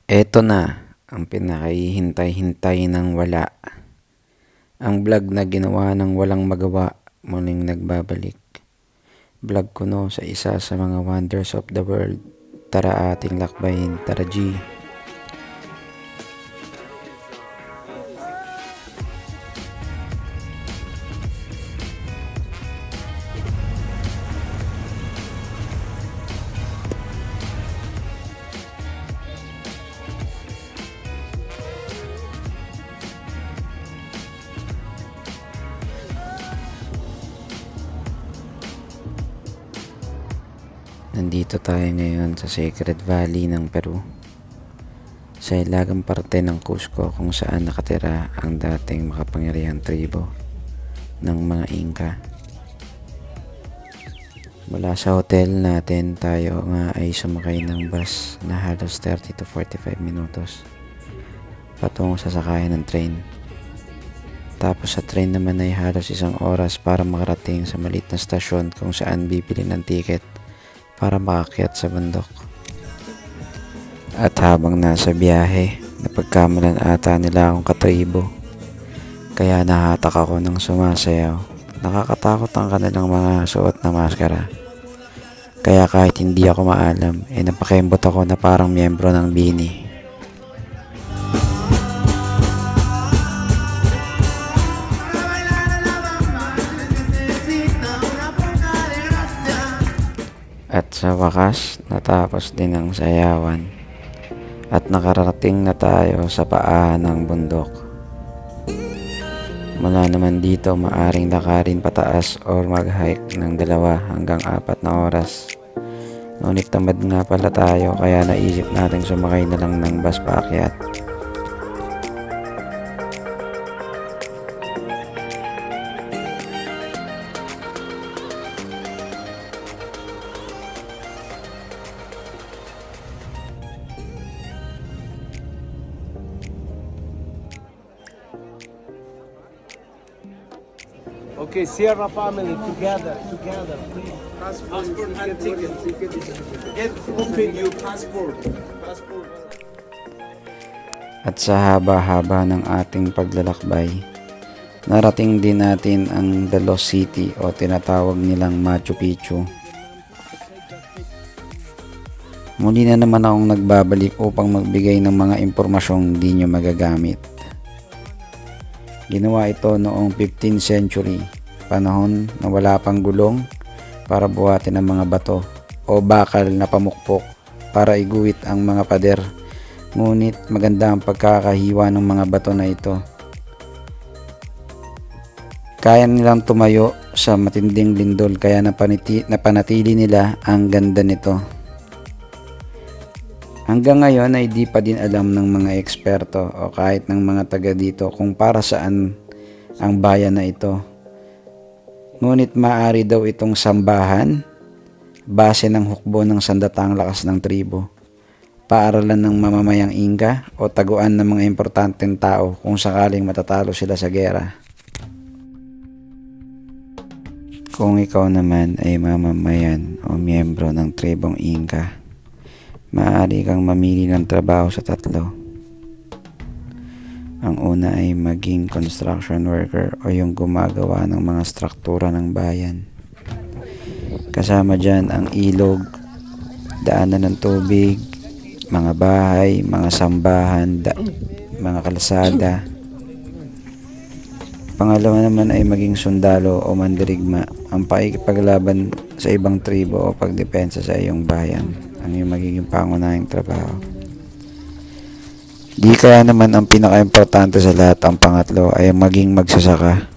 Eto na ang pinakahihintay-hintay ng wala. Ang vlog na ginawa ng walang magawa, muling nagbabalik. Vlog ko no sa isa sa mga wonders of the world. Tara ating lakbayin, tara G. Nandito tayo ngayon sa Sacred Valley ng Peru, sa ilagang parte ng Cusco kung saan nakatira ang dating makapangyarihang tribo ng mga Inca. Mula sa hotel natin tayo nga ay sumakay ng bus na halos 30 to 45 minutos patungo sa sakayan ng train. Tapos sa train naman ay halos 1 oras para makarating sa maliit na stasyon kung saan bibili ng ticket para makakyat sa bundok. At habang nasa biyahe, napagkamalan ata nila akong katribo. Kaya nahatak ako ng sumasayaw. Nakakatakot ang kanilang mga suot na maskara. Kaya kahit hindi ako maalam, napakembot ako na parang miyembro ng BINI. At sa wakas, natapos din ang sayawan at nakarating na tayo sa paa ng bundok. Mula naman dito, maaring lakarin pataas or mag-hike ng 2 hanggang 4 na oras. Ngunit tamad nga pala tayo kaya naisip natin sumakay na lang ng bus paakyat. Okay, Sierra family, together, please. Passport and ticket. Get open your passport. At sa haba-haba ng ating paglalakbay, narating din natin ang The Lost City o tinatawag nilang Machu Picchu. Muli na naman akong nagbabalik upang magbigay ng mga impormasyong di nyo magagamit. Ginawa ito noong 15th century, panahon na wala pang gulong para buhatin ang mga bato o bakal na pamukpok para iguhit ang mga pader. Ngunit maganda ang pagkakahiwa ng mga bato na ito. Kaya nilang tumayo sa matinding lindol kaya napanatili nila ang ganda nito. Hanggang ngayon ay di pa din alam ng mga eksperto o kahit ng mga taga dito kung para saan ang bayan na ito. Ngunit maaari daw itong sambahan, base ng hukbo ng sandatang lakas ng tribo, paaralan ng mamamayang Inca o taguan ng mga importanteng tao kung sakaling matatalo sila sa gera. Kung ikaw naman ay mamamayan o miyembro ng tribong Inca, maaari kang mamili ng trabaho sa 3. Ang una ay maging construction worker o yung gumagawa ng mga struktura ng bayan. Kasama dyan ang ilog, daanan ng tubig, mga bahay, mga sambahan, mga kalsada. Pangalawa naman ay maging sundalo o mandirigma, ang pakikipaglaban sa ibang tribo o pagdepensa sa iyong bayan, ang iyong magiging pangunahing trabaho. Di kaya naman ang pinaka-importante sa lahat, ang pangatlo ay maging magsasaka.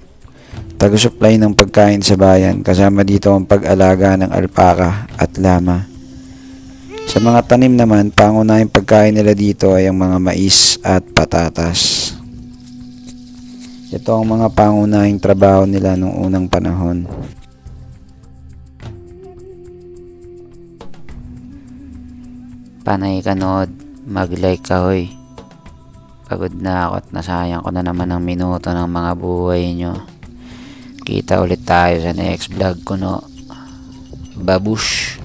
Taga-supply ng pagkain sa bayan, kasama dito ang pag-alaga ng alpaka at lama. Sa mga tanim naman, pangunahing pagkain nila dito ay ang mga mais at patatas. Ito ang mga pangunahing trabaho nila noong unang panahon. Panay ka nood, mag-like ka hoy. Pagod na ako at nasayang ko na naman ang minuto ng mga buhay nyo. Kita ulit tayo sa next vlog ko no. Babush!